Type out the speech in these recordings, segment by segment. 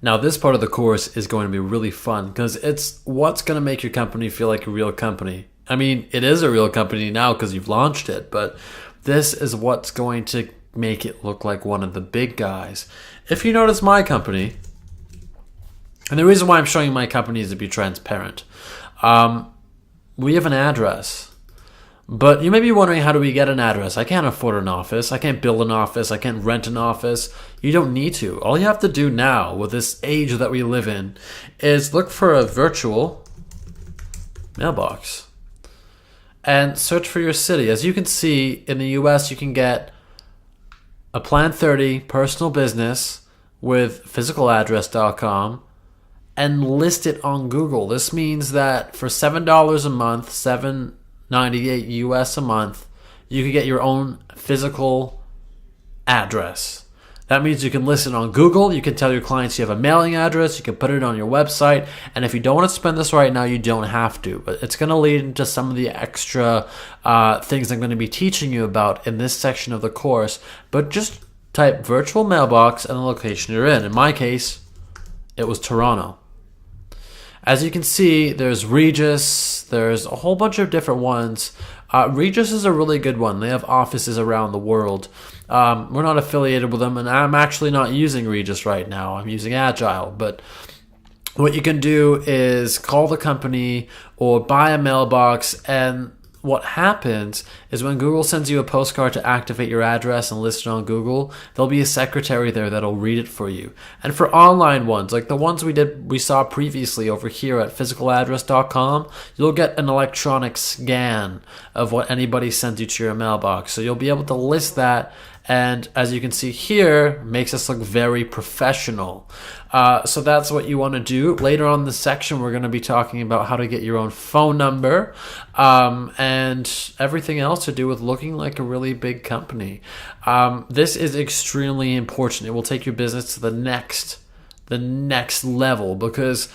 Now, this part of the course is going to be really fun because it's what's going to make your company feel like a real company. I mean, it is a real company now because you've launched it, but this is what's going to make it look like one of the big guys. If you notice my company, and the reason why I'm showing my company is to be transparent. We have an address. But you may be wondering, how do we get an address? I can't afford an office. I can't build an office. I can't rent an office. You don't need to. All you have to do now with this age that we live in is look for a virtual mailbox and search for your city. As you can see, in the US, you can get a Plan 30 personal business with physicaladdress.com and list it on Google. This means that for $7 a month, $7.98 US a month, you can get your own physical address. That means you can list it on Google. You can tell your clients you have a mailing address. You can put it on your website. And if you don't want to spend this right now, you don't have to. But it's going to lead into some of the extra things I'm going to be teaching you about in this section of the course. But just type virtual mailbox and the location you're in. In my case, it was Toronto. As you can see, there's Regis. There's a whole bunch of different ones. Regis is a really good one. They have offices around the world. We're not affiliated with them, and I'm actually not using Regis right now. I'm using Agile. But what you can do is call the company or buy a mailbox, and what happens is when Google sends you a postcard to activate your address and list it on Google, there'll be a secretary there that'll read it for you. And for online ones, like the ones we saw previously over here at physicaladdress.com, you'll get an electronic scan of what anybody sends you to your mailbox. So you'll be able to list that, and as you can see here, makes us look very professional. So that's what you want to do. Later on in the section, we're going to be talking about how to get your own phone number and everything else to do with looking like a really big company. This is extremely important. It will take your business to the next level, because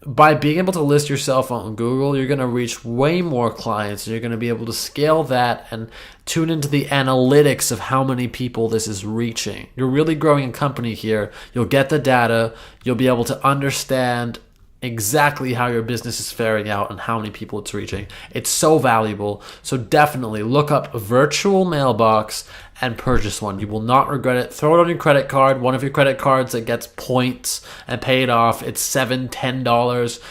by being able to list yourself on Google, you're going to reach way more clients, and you're going to be able to scale that and tune into the analytics of how many people this is reaching. You're really growing a company here. You'll get the data. You'll be able to understand exactly how your business is faring out and how many people it's reaching. It's so valuable. So definitely look up a virtual mailbox and purchase one. You will not regret it. Throw it on your credit card, one of your credit cards that gets points, and pay it off. It's $7, $10.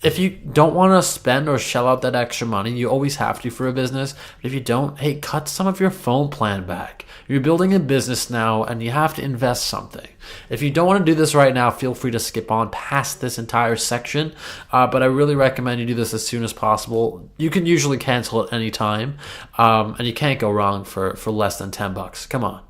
If you don't want to spend or shell out that extra money, you always have to for a business. But if you don't, hey, cut some of your phone plan back. You're building a business now, and you have to invest something. If you don't want to do this right now, feel free to skip on past this entire section. But I really recommend you do this as soon as possible. You can usually cancel at any time, and you can't go wrong for less than $10. Come on.